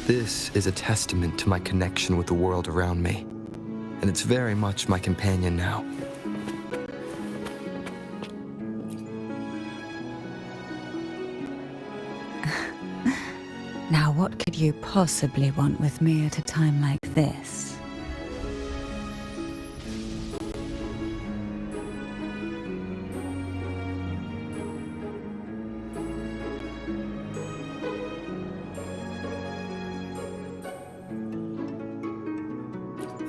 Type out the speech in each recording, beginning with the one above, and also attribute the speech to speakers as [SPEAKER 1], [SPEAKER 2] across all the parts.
[SPEAKER 1] This is a testament to my connection with the world around me, and it's very much my companion now.
[SPEAKER 2] Now, what could you possibly want with me at a time like this?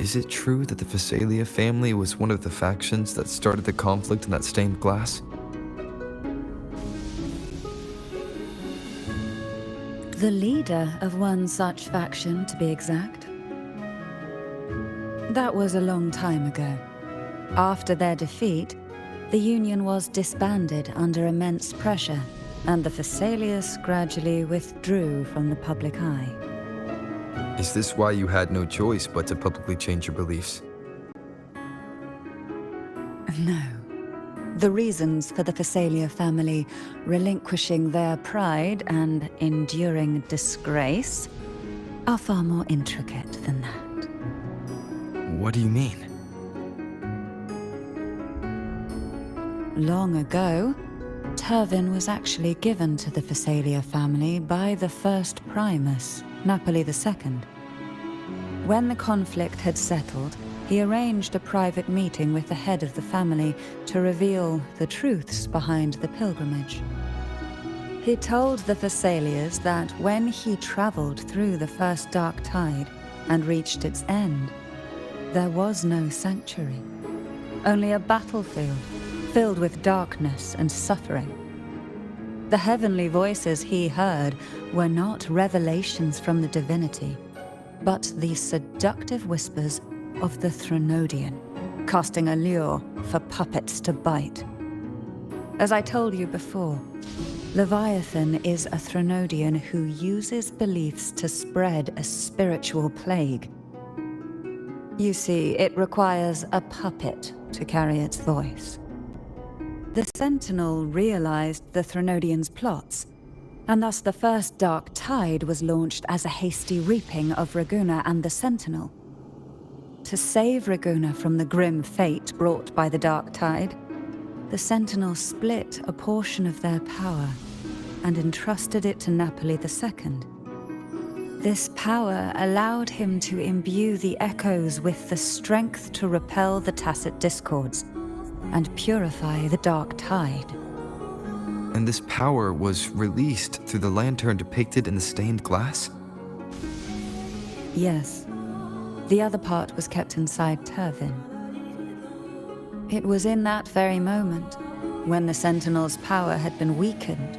[SPEAKER 1] Is it true that the Phasalia family was one of the factions that started the conflict in that stained glass?
[SPEAKER 2] The leader of one such faction, to be exact. That was a long time ago. After their defeat, the Union was disbanded under immense pressure, and the Phasalias gradually withdrew from the public eye.
[SPEAKER 1] Is this why you had no choice but to publicly change your beliefs?
[SPEAKER 2] No. The reasons for the Phasalia family relinquishing their pride and enduring disgrace are far more intricate than that.
[SPEAKER 1] What do you mean?
[SPEAKER 2] Long ago, Turvin was actually given to the Phasalia family by the first Primus, Napoli II. When the conflict had settled, he arranged a private meeting with the head of the family to reveal the truths behind the pilgrimage. He told the Phasalias that when he traveled through the first dark tide and reached its end, there was no sanctuary, only a battlefield filled with darkness and suffering. The heavenly voices he heard were not revelations from the divinity, but the seductive whispers of the Threnodian, casting a lure for puppets to bite. As I told you before, Leviathan is a Threnodian who uses beliefs to spread a spiritual plague. You see, it requires a puppet to carry its voice. The Sentinel realized the Threnodian's plots, and thus the first Dark Tide was launched as a hasty reaping of Raguna and the Sentinel. To save Raguna from the grim fate brought by the Dark Tide, the Sentinel split a portion of their power and entrusted it to Napoli II. This power allowed him to imbue the echoes with the strength to repel the tacit discords and purify the Dark Tide.
[SPEAKER 1] And this power was released through the lantern depicted in the stained glass?
[SPEAKER 2] Yes. The other part was kept inside Turvin. It was in that very moment, when the Sentinel's power had been weakened,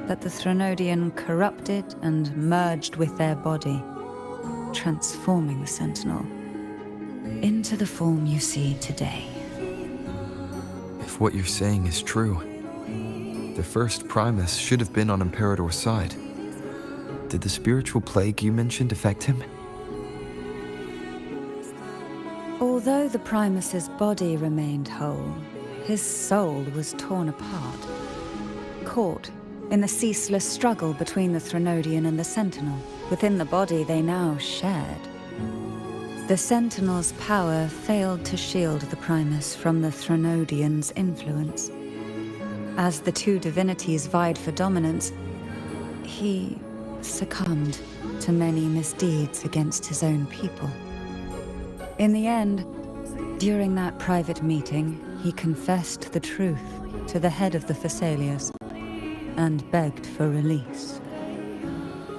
[SPEAKER 2] that the Threnodian corrupted and merged with their body, transforming the Sentinel into the form you see today.
[SPEAKER 1] If what you're saying is true, the first Primus should have been on Imperator's side. Did the spiritual plague you mentioned affect him?
[SPEAKER 2] Although the Primus's body remained whole, his soul was torn apart, caught in the ceaseless struggle between the Threnodian and the Sentinel. Within the body they now shared. The Sentinel's power failed to shield the Primus from the Threnodian's influence. As the two divinities vied for dominance, he succumbed to many misdeeds against his own people. In the end, during that private meeting, he confessed the truth to the head of the Phasalias and begged for release.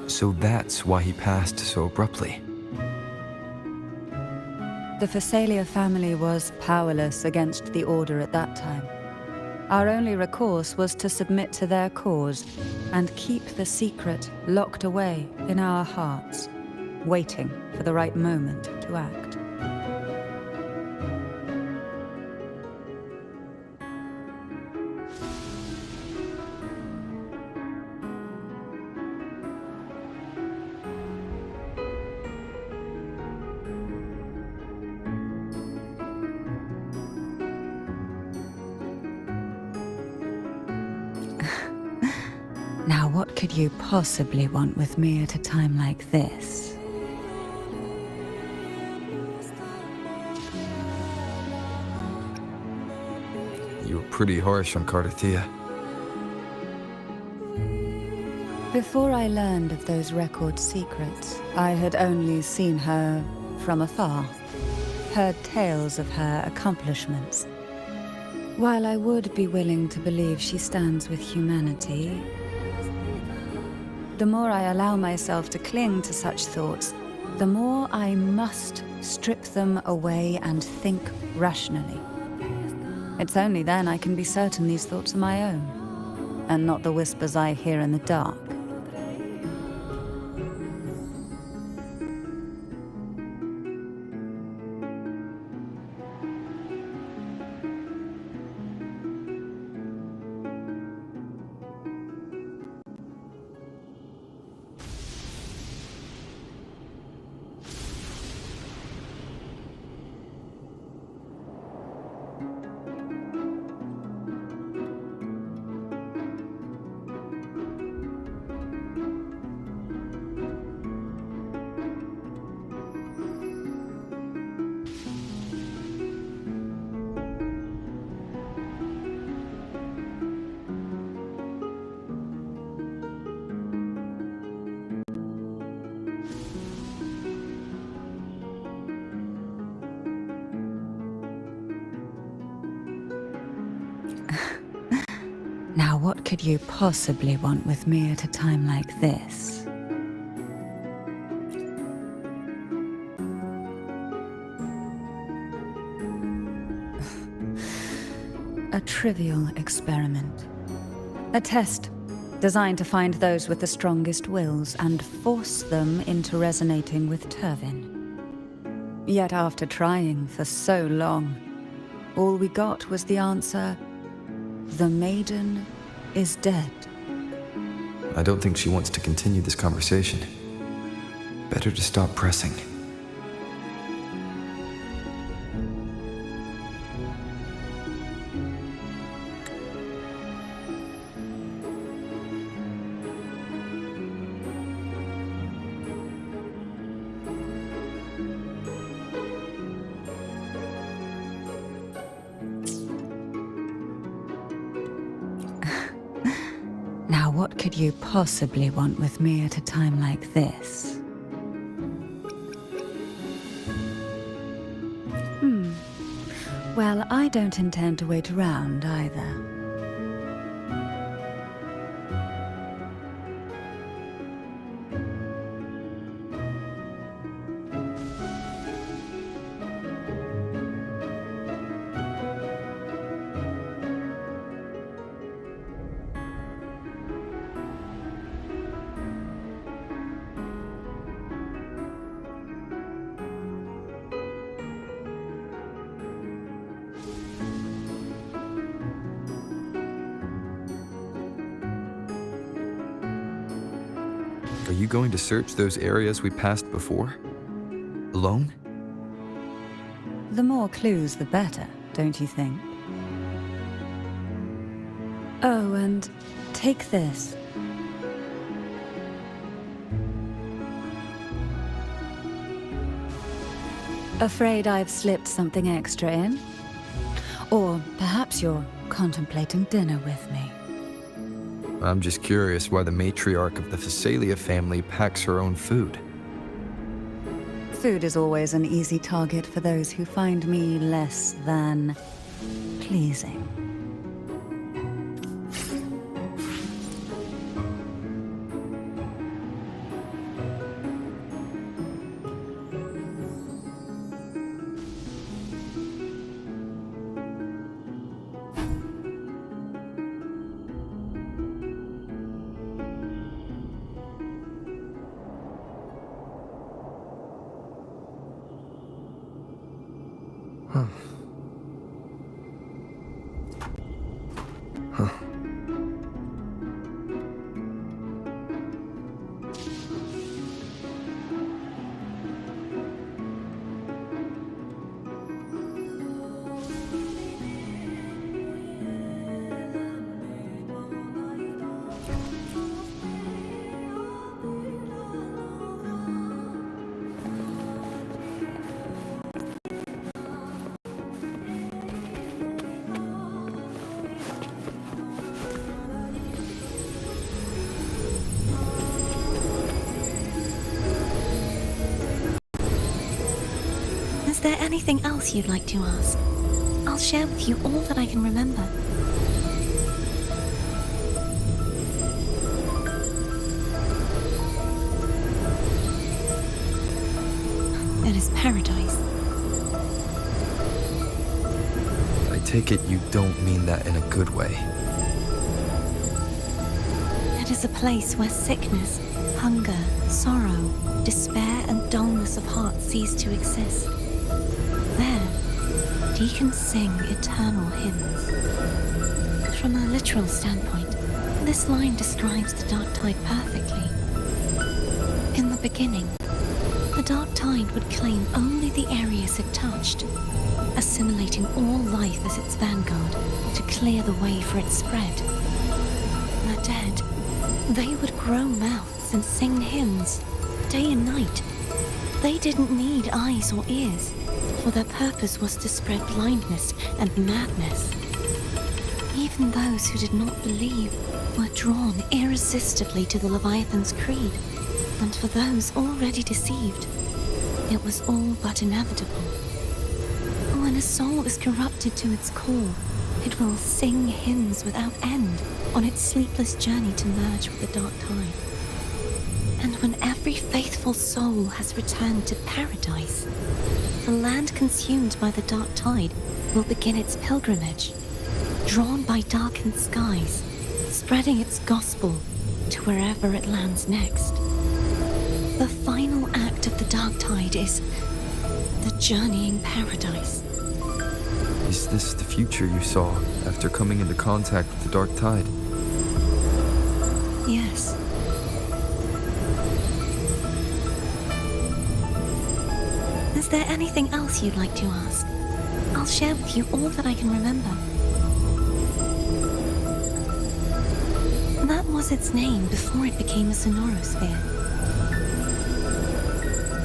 [SPEAKER 1] So that's why he passed so abruptly.
[SPEAKER 2] The Phasalia family was powerless against the Order at that time. Our only recourse was to submit to their cause and keep the secret locked away in our hearts, waiting for the right moment to act. Now Now, what could you possibly want with me at a time like this?
[SPEAKER 1] You were pretty harsh on Cardathia.
[SPEAKER 2] Before I learned of those record secrets, I had only seen her from afar, heard tales of her accomplishments. While I would be willing to believe she stands with humanity, the more I allow myself to cling to such thoughts, the more I must strip them away and think rationally. It's only then I can be certain these thoughts are my own, and not the whispers I hear in the dark. Now, what could you possibly want with me at a time like this? A trivial experiment. A test designed to find those with the strongest wills and force them into resonating with Turvin. Yet after trying for so long, all we got was the answer, "The Maiden is dead."
[SPEAKER 1] I don't think she wants to continue this conversation. Better to stop pressing.
[SPEAKER 2] Now, what could you possibly want with me at a time like this? Well, I don't intend to wait around either.
[SPEAKER 1] Are you going to search those areas we passed before? Alone?
[SPEAKER 2] The more clues, the better, don't you think? Oh, and take this. Afraid I've slipped something extra in? Or perhaps you're contemplating dinner with me.
[SPEAKER 1] I'm just curious why the matriarch of the Phasalia family packs her own food.
[SPEAKER 2] Food is always an easy target for those who find me less than pleasing.
[SPEAKER 3] Is there anything else you'd like to ask? I'll share with you all that I can remember. It is paradise.
[SPEAKER 1] I take it you don't mean that in a good way.
[SPEAKER 3] It is a place where sickness, hunger, sorrow, despair, and dullness of heart cease to exist. There, deacons sing eternal hymns. From a literal standpoint, this line describes the dark tide perfectly. In the beginning, the dark tide would claim only the areas it touched, assimilating all life as its vanguard to clear the way for its spread. The dead, they would grow mouths and sing hymns, day and night. They didn't need eyes or ears, for their purpose was to spread blindness and madness. Even those who did not believe were drawn irresistibly to the Leviathan's creed, and for those already deceived, it was all but inevitable. When a soul is corrupted to its core, it will sing hymns without end on its sleepless journey to merge with the dark tide. And when every faithful soul has returned to paradise, the land consumed by the dark tide will begin its pilgrimage, drawn by darkened skies, spreading its gospel to wherever it lands next. The final act of the dark tide is the journeying paradise.
[SPEAKER 1] Is this the future you saw after coming into contact with the dark tide?
[SPEAKER 3] Yes. Is there anything else you'd like to ask? I'll share with you all that I can remember. That was its name before it became a sonorosphere.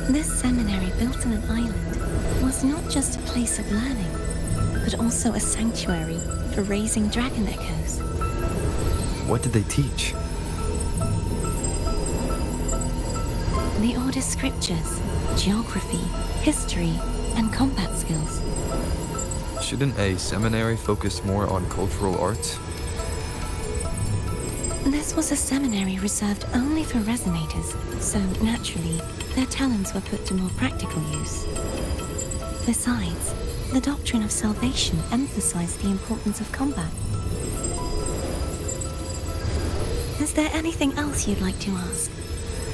[SPEAKER 3] This seminary, built in an island, was not just a place of learning, but also a sanctuary for raising dragon echoes.
[SPEAKER 1] What did they teach?
[SPEAKER 3] The Order's scriptures, geography, history, and combat skills.
[SPEAKER 1] Shouldn't a seminary focus more on cultural arts?
[SPEAKER 3] This was a seminary reserved only for resonators, so naturally, their talents were put to more practical use. Besides, the doctrine of salvation emphasized the importance of combat. Is there anything else you'd like to ask?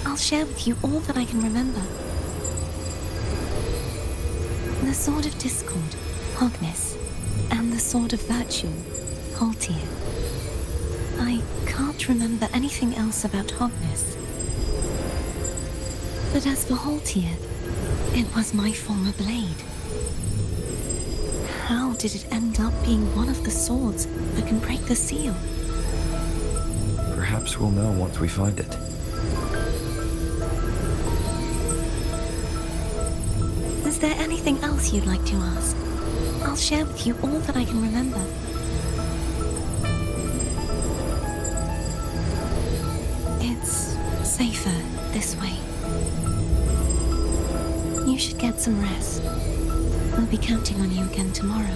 [SPEAKER 3] I'll share with you all that I can remember. The Sword of Discord, Hogness, and the Sword of Virtue, Haltier. I can't remember anything else about Hogness. But as for Haltier, it was my former blade. How did it end up being one of the swords that can break the seal?
[SPEAKER 1] Perhaps we'll know once we find it.
[SPEAKER 3] Is there anything else you'd like to ask? I'll share with you all that I can remember. It's safer this way. You should get some rest. We'll be counting on you again tomorrow.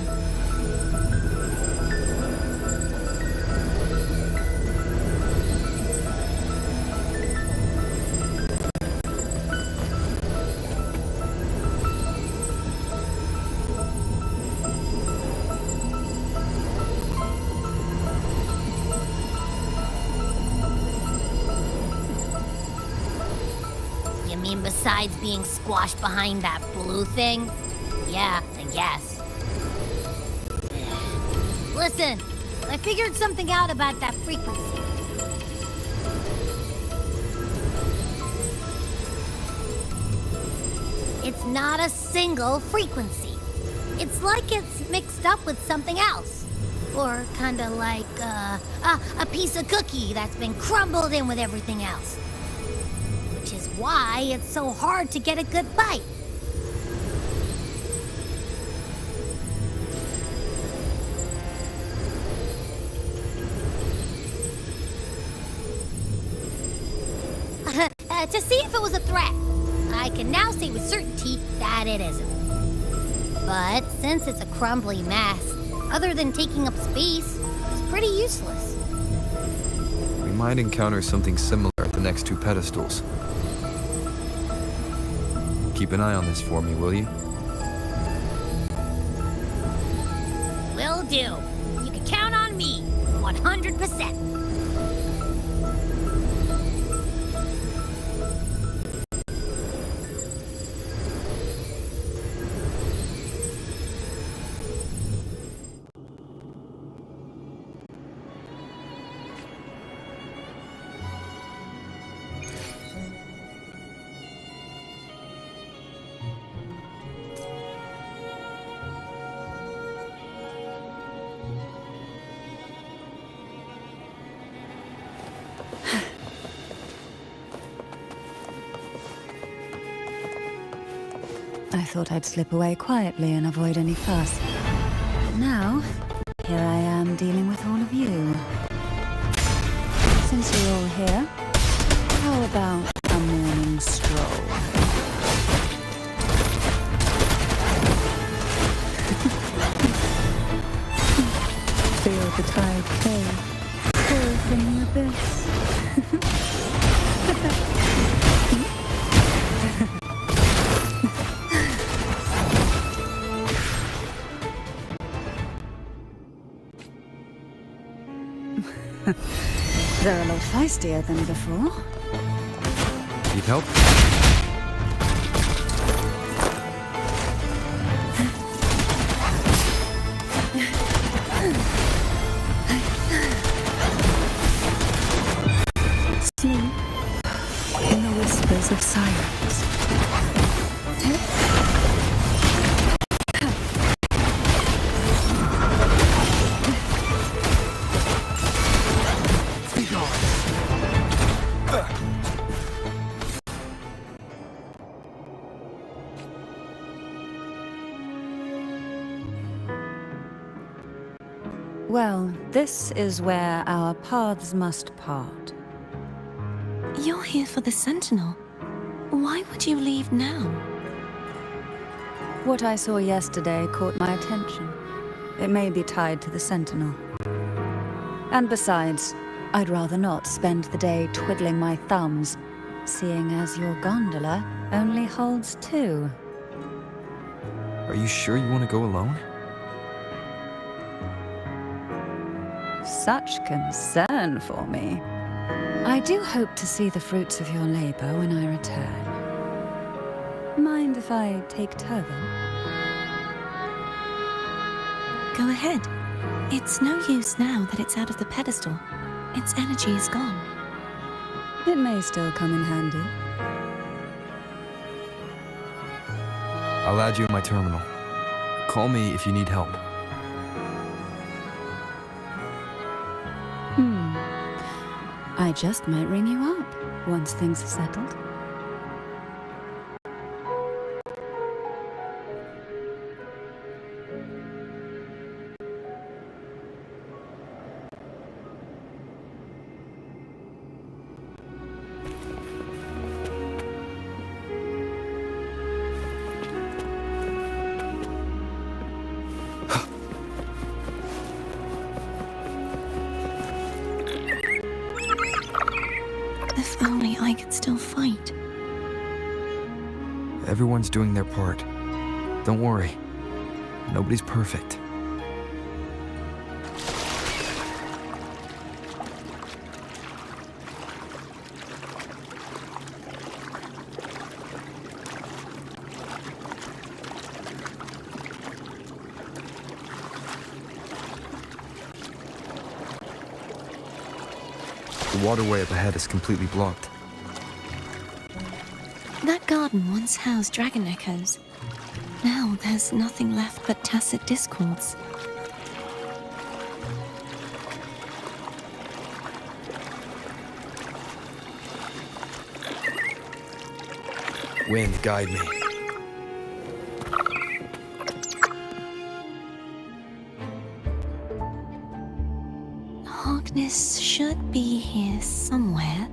[SPEAKER 4] You mean besides being squashed behind that blue thing? Yeah, I guess. Listen, I figured something out about that frequency. It's not a single frequency. It's like it's mixed up with something else. Or kinda like, a piece of cookie that's been crumbled in with everything else. Which is why it's so hard to get a good bite. To see if it was a threat. I can now say with certainty that it isn't. But since it's a crumbly mess, other than taking up space, it's pretty useless.
[SPEAKER 1] We might encounter something similar at the next 2 pedestals. Keep an eye on this for me, will you?
[SPEAKER 4] Will do. You can count on me, 100%.
[SPEAKER 2] I thought I'd slip away quietly and avoid any fuss. But now, here I am dealing with all of you. Since you're all here, how about a morning stroll? Feel the tide pour from the abyss. They're a lot feistier than before.
[SPEAKER 1] Need help?
[SPEAKER 2] Sleep in the whispers of silence. Well, this is where our paths must part.
[SPEAKER 3] You're here for the Sentinel. Why would you leave now?
[SPEAKER 2] What I saw yesterday caught my attention. It may be tied to the Sentinel. And besides, I'd rather not spend the day twiddling my thumbs, seeing as your gondola only holds 2.
[SPEAKER 1] Are you sure you want to go alone?
[SPEAKER 2] Such concern for me. I do hope to see the fruits of your labor when I return. Mind if I take Turvin?
[SPEAKER 3] Go ahead. It's no use now that it's out of the pedestal. Its energy is gone.
[SPEAKER 2] It may still come in handy.
[SPEAKER 1] I'll add you in my terminal. Call me if you need help.
[SPEAKER 2] I just might ring you up once things are settled.
[SPEAKER 3] If only I could still fight.
[SPEAKER 1] Everyone's doing their part. Don't worry. Nobody's perfect. The waterway up ahead is completely blocked.
[SPEAKER 3] That garden once housed dragon echoes. Now there's nothing left but tacit discords.
[SPEAKER 1] Wind, guide me.
[SPEAKER 3] Harkness should be here somewhere.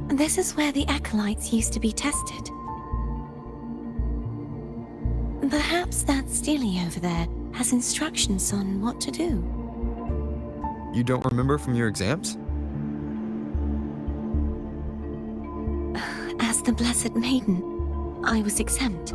[SPEAKER 3] This is where the acolytes used to be tested. Perhaps that Steely over there has instructions on what to do.
[SPEAKER 1] You don't remember from your exams?
[SPEAKER 3] As the Blessed Maiden, I was exempt.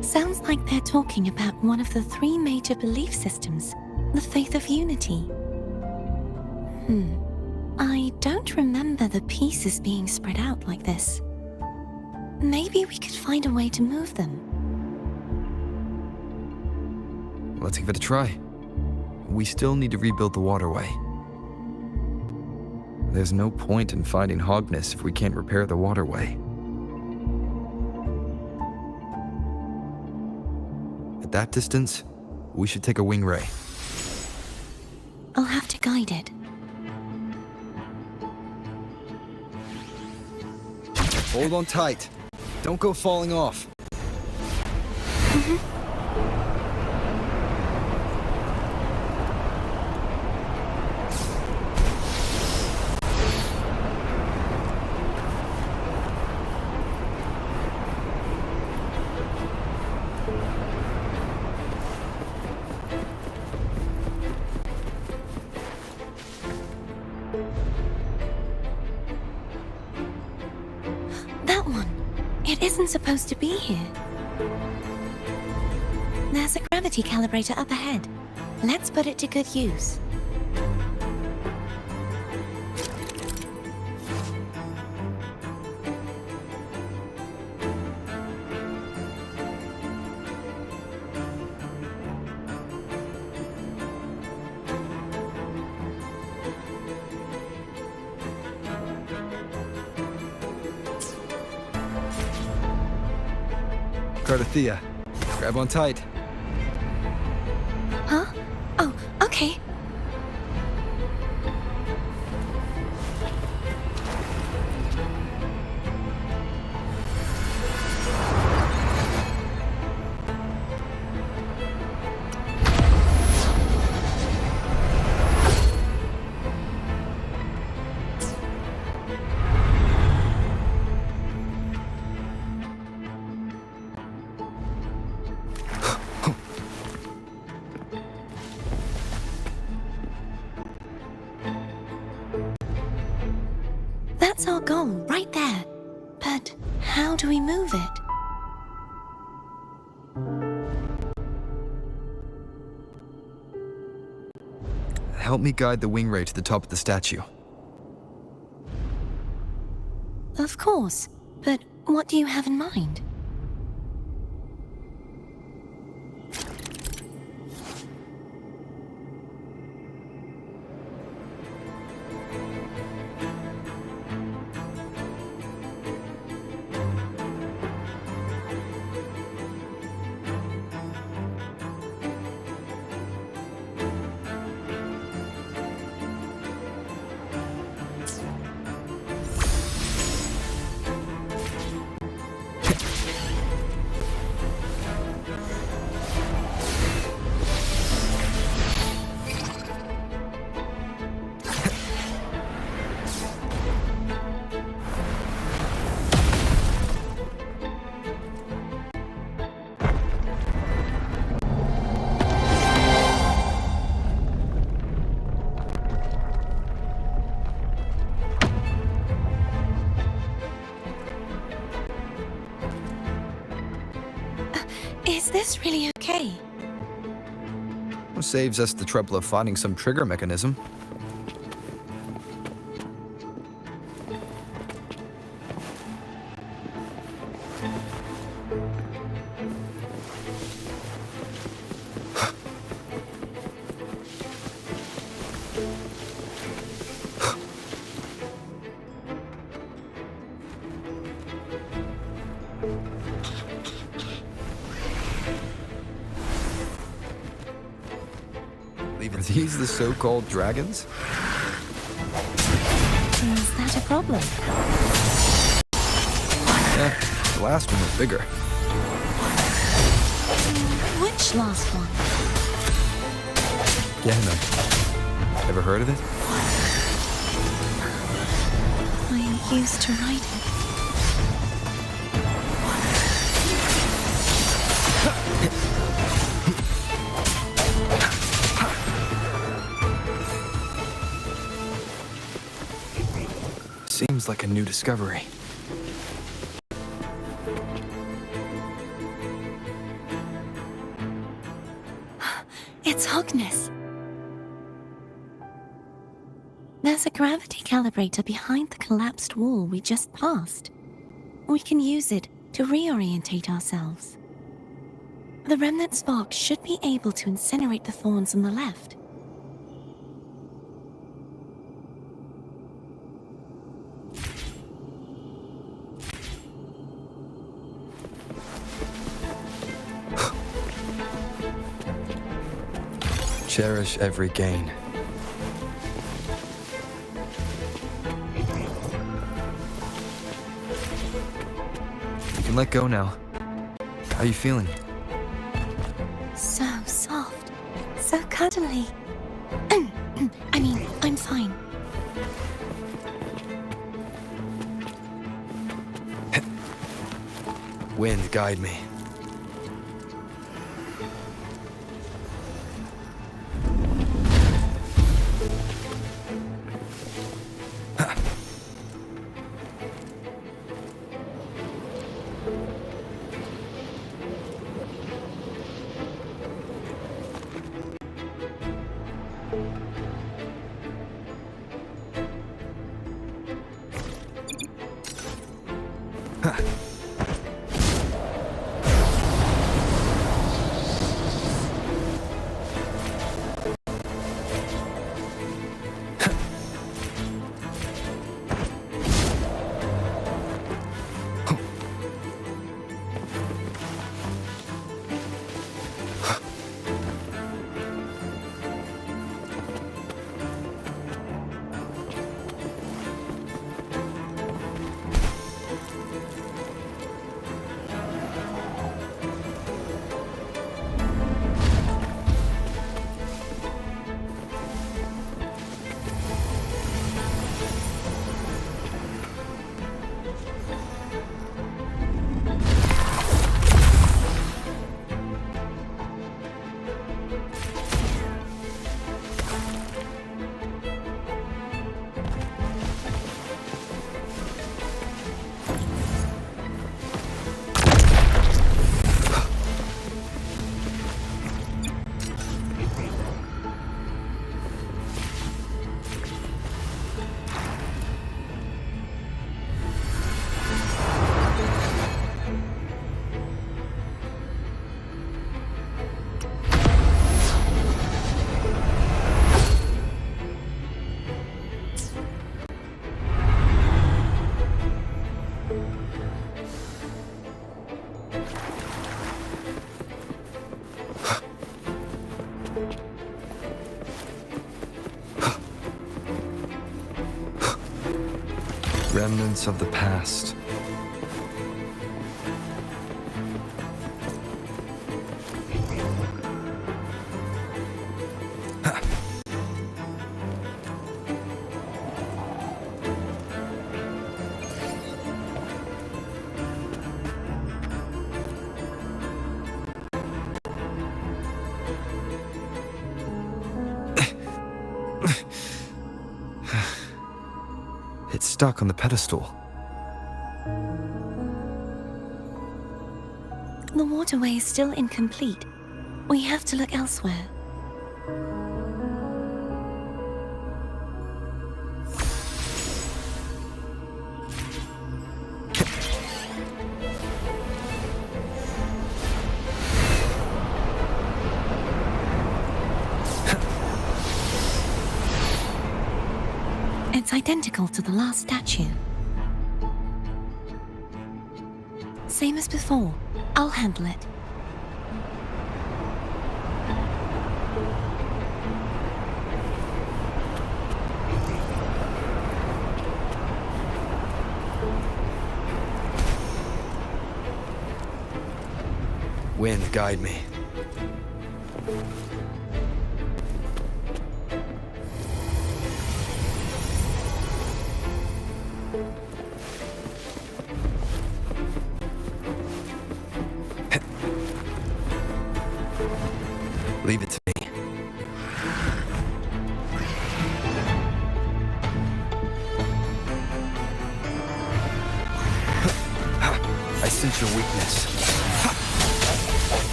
[SPEAKER 3] Sounds like they're talking about one of the 3 major belief systems, the faith of unity. I don't remember the pieces being spread out like this. Maybe we could find a way to move them.
[SPEAKER 1] Let's give it a try. We still need to rebuild the waterway. There's no point in fighting Hogness if we can't repair the waterway. At that distance, we should take a wing ray.
[SPEAKER 3] I'll have to guide it.
[SPEAKER 1] Hold on tight. Don't go falling off.
[SPEAKER 3] That one. It isn't supposed to be here. There's a gravity calibrator up ahead. Let's put it to good use.
[SPEAKER 1] Cardathea, grab on tight.
[SPEAKER 3] Huh? Oh, okay. That's our goal, right there. But how do we move it?
[SPEAKER 1] Help me guide the wing ray to the top of the statue.
[SPEAKER 3] Of course. But what do you have in mind? Is this really okay?
[SPEAKER 1] Saves us the trouble of finding some trigger mechanism. Are these the so-called dragons?
[SPEAKER 3] Is that a problem?
[SPEAKER 1] The last one was bigger.
[SPEAKER 3] Which last one?
[SPEAKER 1] Gehenna. Ever heard of it?
[SPEAKER 3] I used to write it.
[SPEAKER 1] Seems like a new discovery.
[SPEAKER 3] It's Hogness. There's a gravity calibrator behind the collapsed wall we just passed. We can use it to reorientate ourselves. The remnant spark should be able to incinerate the thorns on the left.
[SPEAKER 1] Cherish every gain. You can let go now. How are you feeling?
[SPEAKER 3] So soft, so cuddly. I mean, I'm fine.
[SPEAKER 1] Wind, guide me. Remnants of the past. It's stuck on the pedestal.
[SPEAKER 3] The waterway is still incomplete. We have to look elsewhere. It's identical to the last statue. Same as before. I'll handle it.
[SPEAKER 1] Wind, guide me. Leave it to me. I sense your weakness.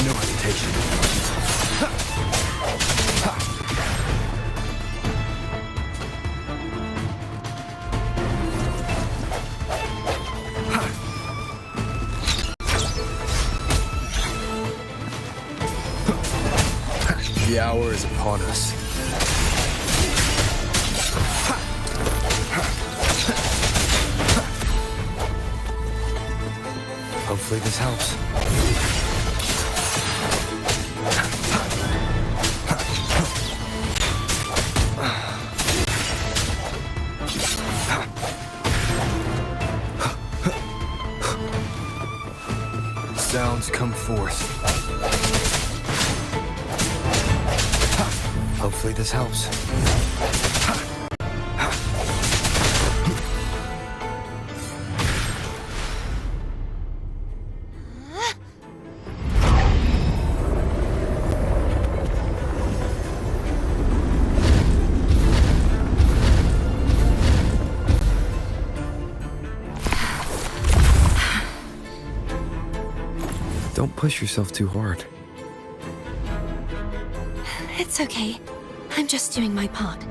[SPEAKER 1] No hesitation. The hour is upon us. Hopefully this helps. Sounds come forth. Hopefully this helps. Don't push yourself too hard.
[SPEAKER 3] It's okay. I'm just doing my part.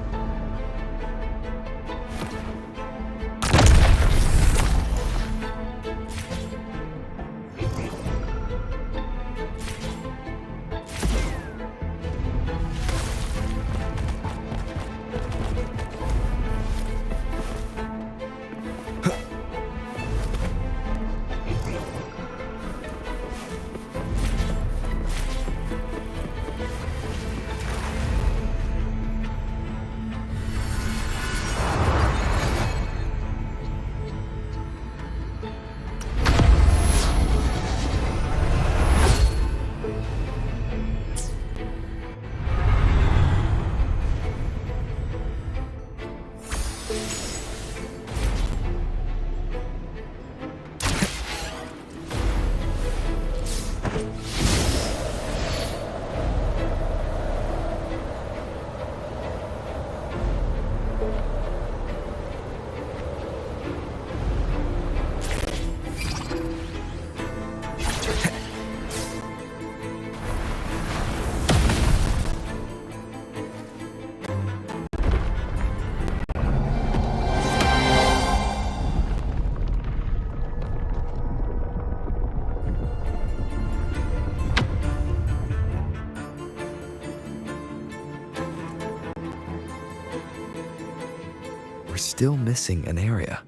[SPEAKER 1] Still missing an area.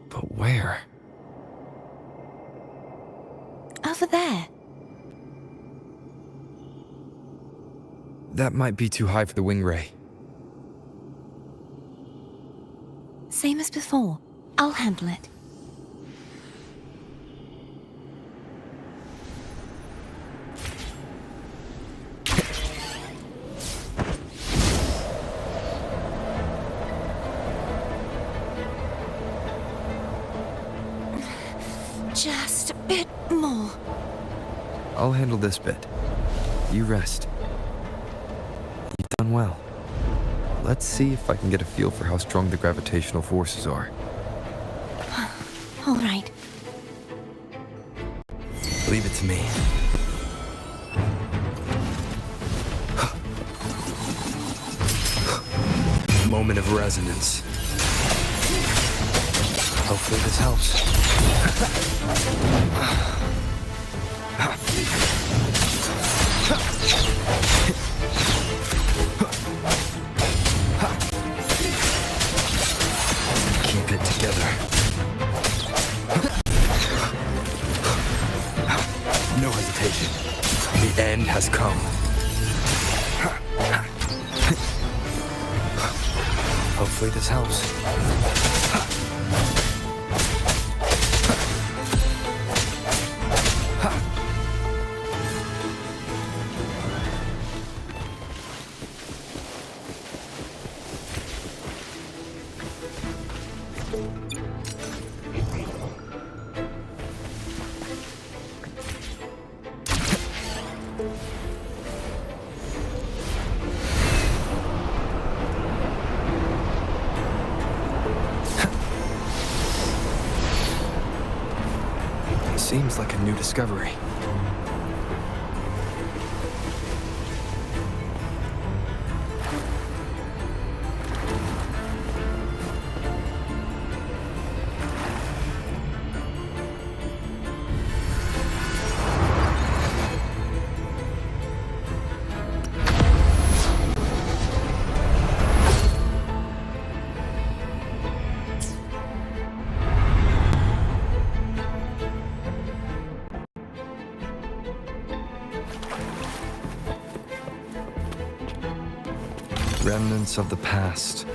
[SPEAKER 1] But where?
[SPEAKER 3] Over there.
[SPEAKER 1] That might be too high for the wing ray.
[SPEAKER 3] Same as before. I'll handle it. Just a bit more.
[SPEAKER 1] I'll handle this bit. You rest. You've done well. Let's see if I can get a feel for how strong the gravitational forces are.
[SPEAKER 3] All right.
[SPEAKER 1] Leave it to me. Moment of resonance. Hopefully this helps. Keep it together. No hesitation. The end has come. Hopefully this helps. seems like a new discovery. Remnants of the past.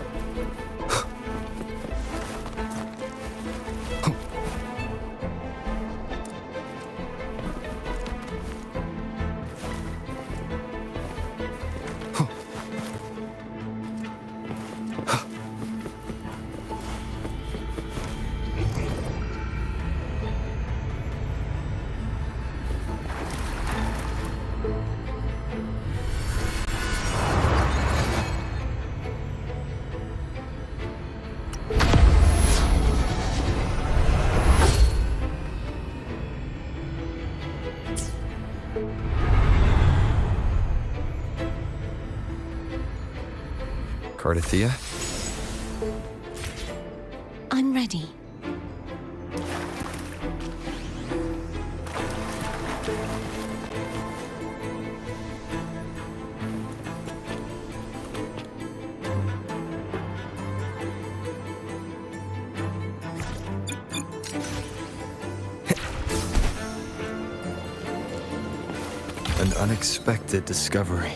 [SPEAKER 1] Cardathia?
[SPEAKER 3] I'm ready.
[SPEAKER 1] An unexpected discovery.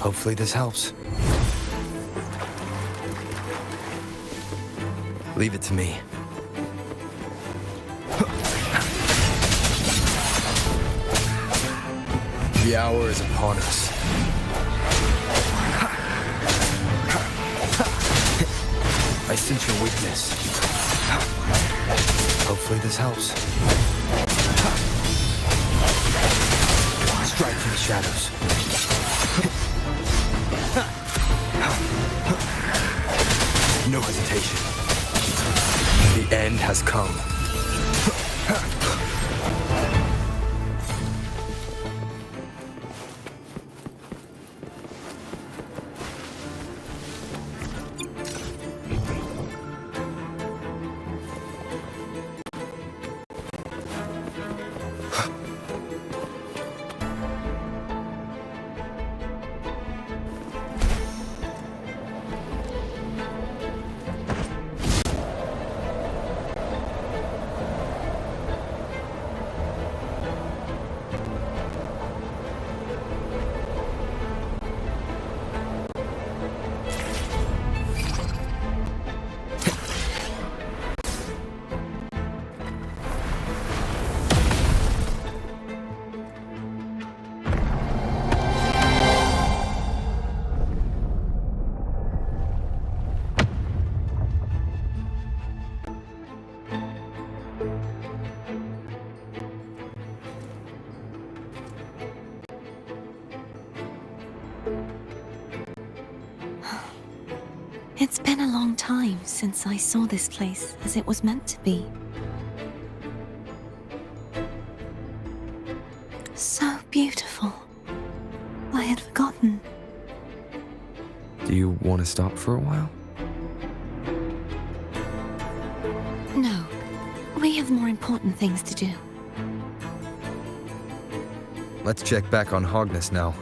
[SPEAKER 1] Hopefully this helps. Leave it to me. The hour is upon us. I sense your weakness. Hopefully this helps. Strike from the shadows. No hesitation. The end has come.
[SPEAKER 3] It's been a long time since I saw this place as it was meant to be. So beautiful. I had forgotten.
[SPEAKER 1] Do you want to stop for a while?
[SPEAKER 3] No, we have more important things to do.
[SPEAKER 1] Let's check back on Hogness now.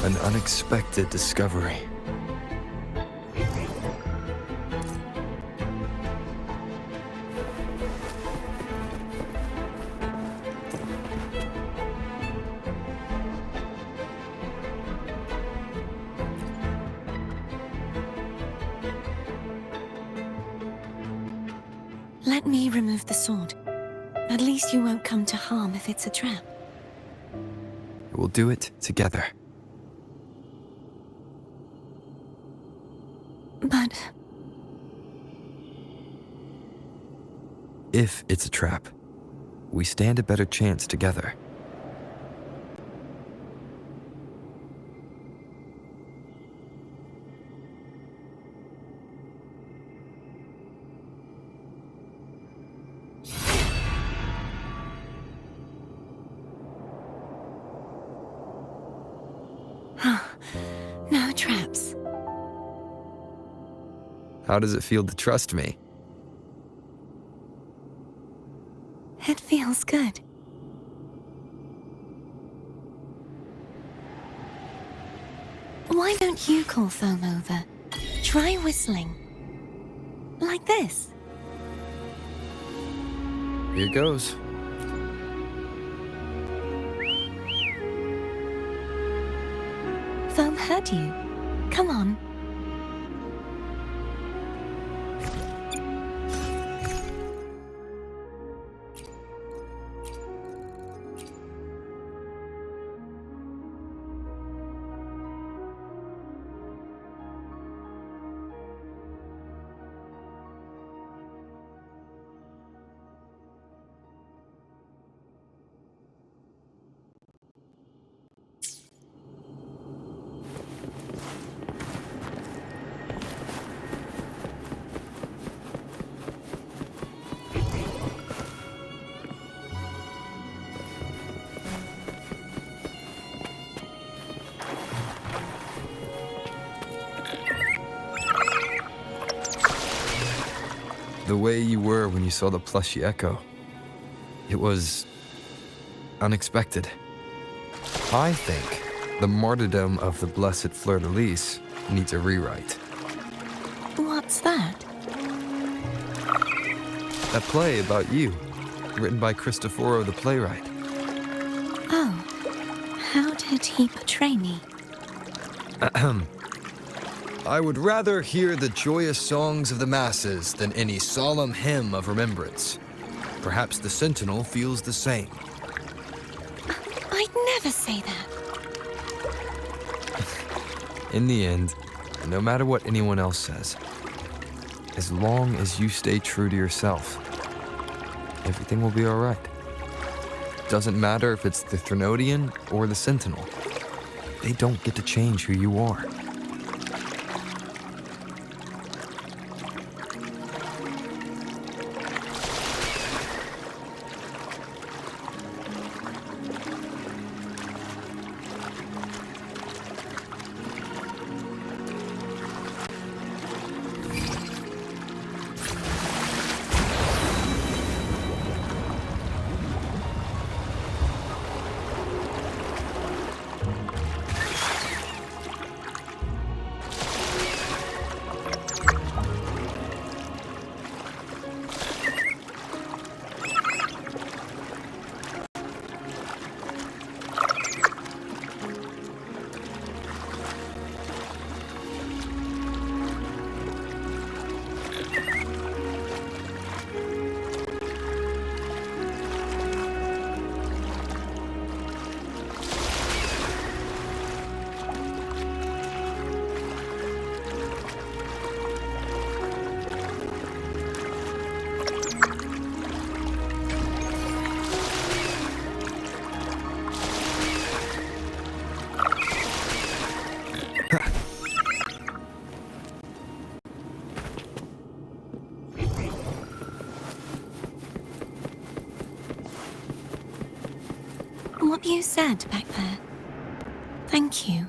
[SPEAKER 1] An unexpected discovery.
[SPEAKER 3] Let me remove the sword. At least you won't come to harm if it's a trap.
[SPEAKER 1] We'll do it together.
[SPEAKER 3] But
[SPEAKER 1] If it's a trap, we stand a better chance together.
[SPEAKER 3] no traps.
[SPEAKER 1] How does it feel to trust me?
[SPEAKER 3] It feels good. Why don't you call Foam over? Try whistling. Like this.
[SPEAKER 1] Here goes.
[SPEAKER 3] Foam heard you. Come on.
[SPEAKER 1] The way you were when you saw the plushy echo. It was unexpected. I think the martyrdom of the blessed fleur-de-lis needs a rewrite.
[SPEAKER 3] What's that?
[SPEAKER 1] That play about you, written by Cristoforo the playwright.
[SPEAKER 3] Oh, how did he portray me?
[SPEAKER 1] I would rather hear the joyous songs of the masses than any solemn hymn of remembrance. Perhaps the Sentinel feels the same.
[SPEAKER 3] I'd never say that.
[SPEAKER 1] In the end, no matter what anyone else says, as long as you stay true to yourself, everything will be all right. Doesn't matter if it's the Threnodian or the Sentinel. They don't get to change who you are.
[SPEAKER 3] what you said back there. Thank you.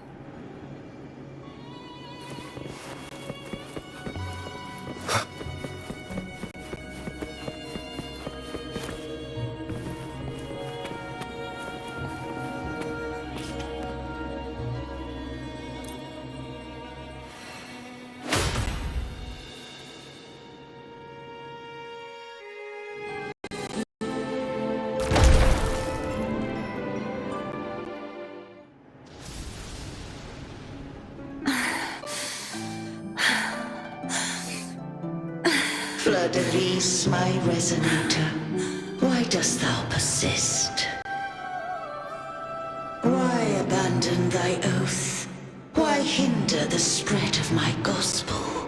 [SPEAKER 5] Fleur-de-lis, my resonator, why dost thou persist? Why abandon thy oath? Why hinder the spread of my gospel?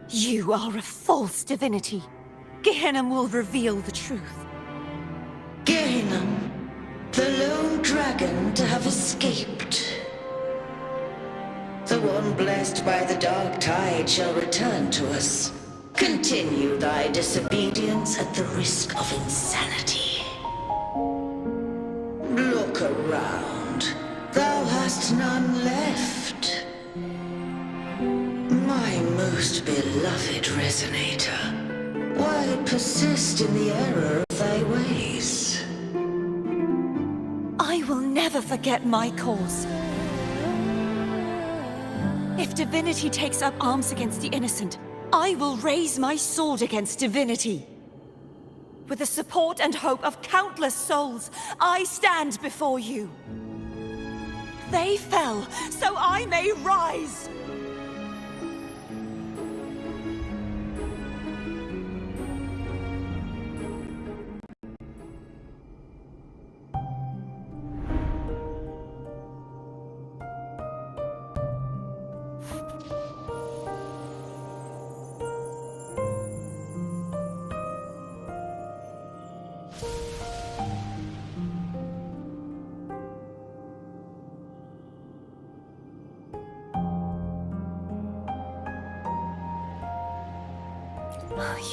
[SPEAKER 6] You are a false divinity. Gehenna will reveal the truth.
[SPEAKER 5] Gehenna, the lone dragon to have escaped. The one blessed by the dark tide shall return to us. Continue thy disobedience at the risk of insanity. Look around. Thou hast none left. My most beloved resonator, why persist in the error of thy ways?
[SPEAKER 6] I will never forget my cause. If divinity takes up arms against the innocent, I will raise my sword against divinity. With the support and hope of countless souls, I stand before you. They fell, so I may rise!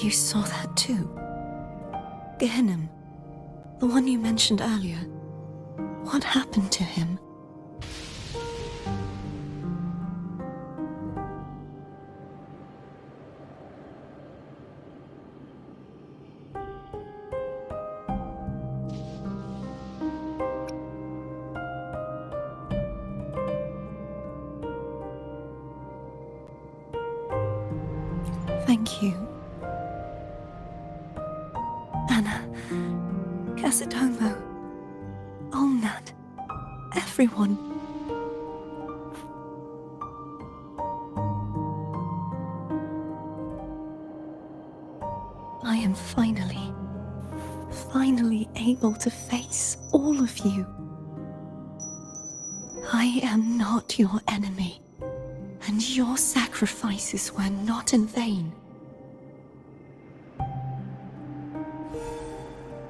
[SPEAKER 3] You saw that too? Gehenna, the one you mentioned earlier. What happened to him? Thank you. Anna, Casatomo, Olnat, everyone. I am finally able to face all of you. I am not your enemy, and your sacrifices were not in vain.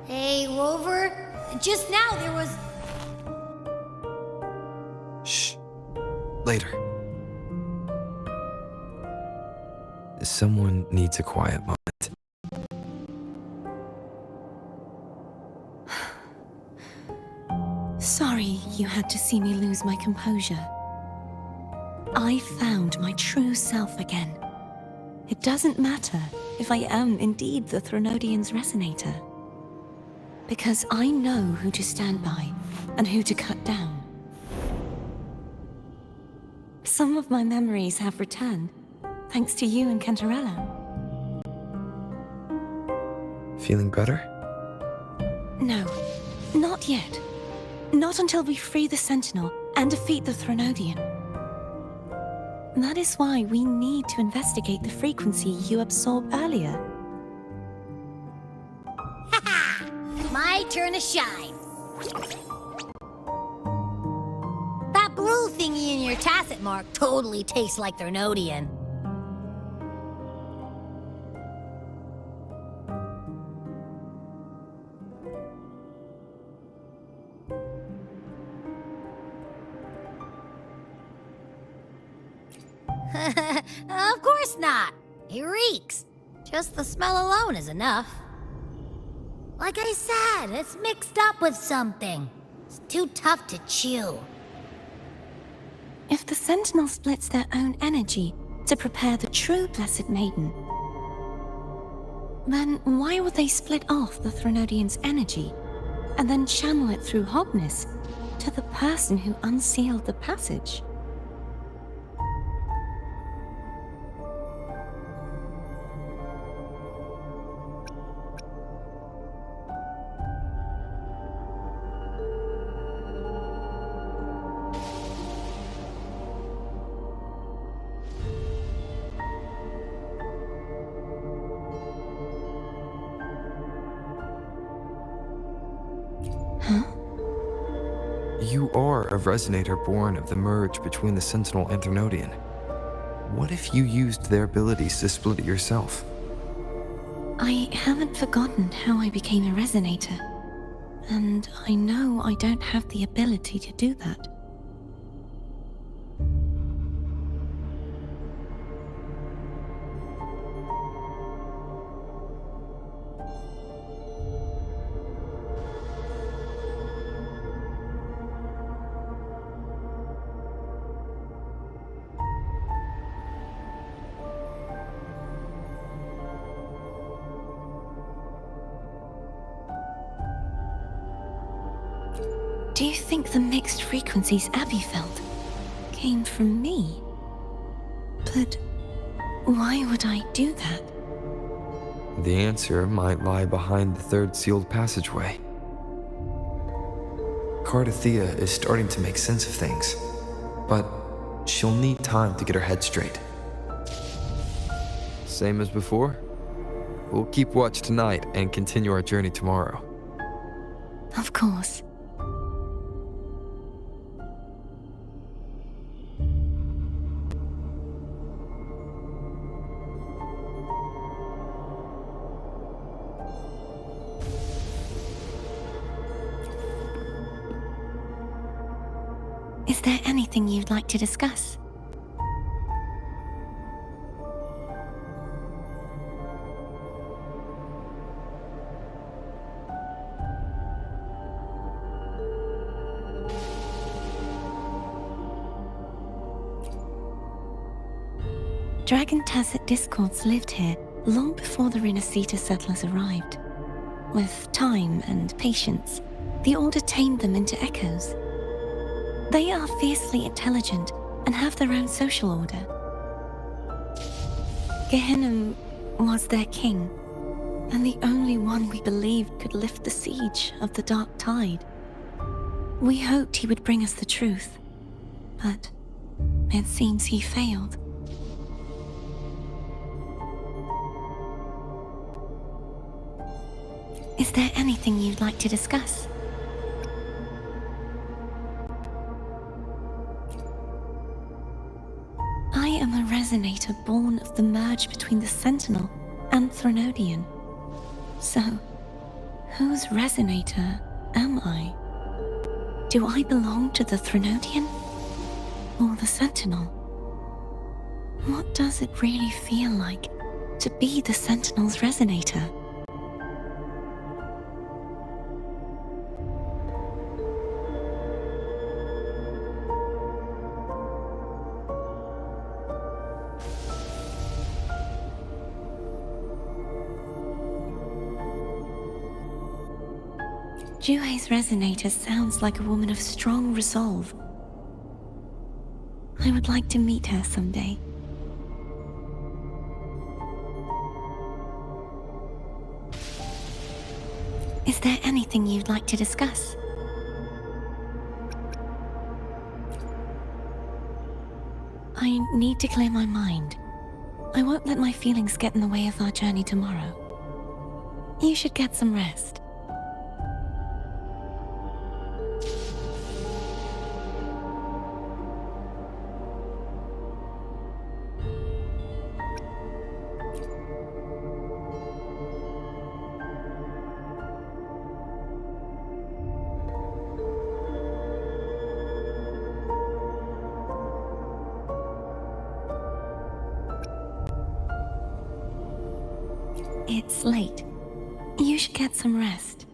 [SPEAKER 4] Hey, Rover, just now there was...
[SPEAKER 1] Shh. Later. Someone needs a quiet moment.
[SPEAKER 3] Sorry you had to see me lose my composure. I found my true self again. It doesn't matter if I am indeed the Threnodian's resonator. Because I know who to stand by and who to cut down. Some of my memories have returned, thanks to you and Cantarella.
[SPEAKER 1] Feeling better?
[SPEAKER 3] No, not yet. Not until we free the Sentinel and defeat the Threnodian. That is why we need to investigate the frequency you absorbed earlier.
[SPEAKER 4] My turn to shine. That blue thingy in your tacit mark totally tastes like Threnodian. Of course not. It reeks. Just the smell alone is enough. Like I said, it's mixed up with something. It's too tough to chew.
[SPEAKER 3] If the Sentinel splits their own energy to prepare the true Blessed Maiden, then why would they split off the Threnodian's energy and then channel it through Hognis to the person who unsealed the passage?
[SPEAKER 1] You are a resonator born of the merge between the Sentinel and Threnodian. What if you used their abilities to split it yourself?
[SPEAKER 3] I haven't forgotten how I became a resonator, and I know I don't have the ability to do that. Do you think the mixed frequencies Abby felt came from me? But why would I do that?
[SPEAKER 1] The answer might lie behind the third sealed passageway. Cardathea is starting to make sense of things, but she'll need time to get her head straight. Same as before? We'll keep watch tonight and continue our journey tomorrow.
[SPEAKER 3] Of course. Is there anything you'd like to discuss? Dragon Tacet discords lived here long before the Renacita settlers arrived. With time and patience, the Order tamed them into echoes. They are fiercely intelligent and have their own social order. Gehinnom was their king, and the only one we believed could lift the siege of the Dark Tide. We hoped he would bring us the truth, but it seems he failed. Is there anything you'd like to discuss? I am a resonator born of the merge between the Sentinel and Threnodian. So, whose resonator am I? Do I belong to the Threnodian or the Sentinel? What does it really feel like to be the Sentinel's resonator? Juhe's resonator sounds like a woman of strong resolve. I would like to meet her someday. Is there anything you'd like to discuss? I need to clear my mind. I won't let my feelings get in the way of our journey tomorrow. You should get some rest. It's late. You should get some rest.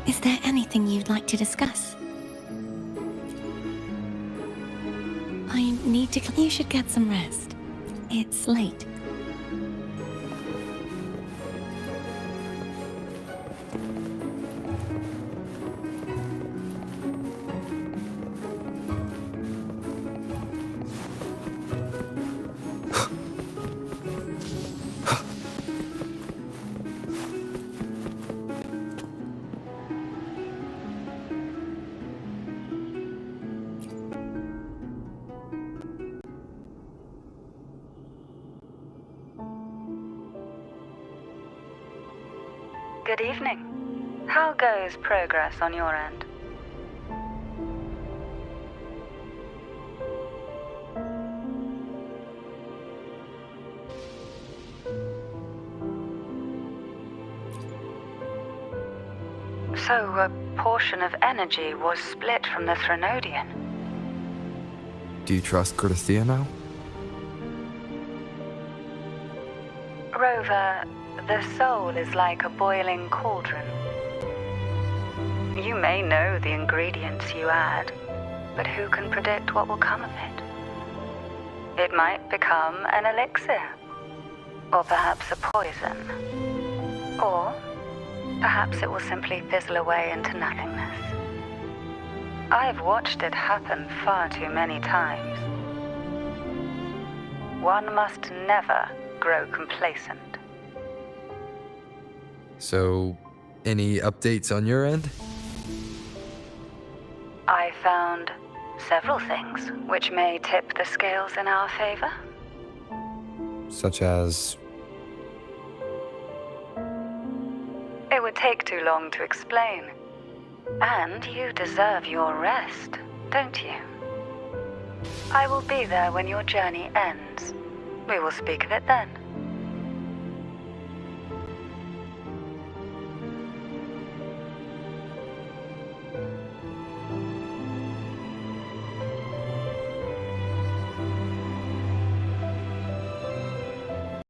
[SPEAKER 3] Is there anything you'd like to discuss? I need to... You should get some rest. It's late.
[SPEAKER 2] Good evening. How goes progress on your end? So, a portion of energy was split from the Threnodian.
[SPEAKER 1] Do you trust Crier now?
[SPEAKER 2] Rover, the soul is like a boiling cauldron. You may know the ingredients you add, but who can predict what will come of it? It might become an elixir, or perhaps a poison, or perhaps it will simply fizzle away into nothingness. I've watched it happen far too many times. One must never grow complacent.
[SPEAKER 1] So, any updates on your end?
[SPEAKER 2] I found several things which may tip the scales in our favor.
[SPEAKER 1] Such as...
[SPEAKER 2] It would take too long to explain. And you deserve your rest, don't you? I will be there when your journey ends. We will speak of it then.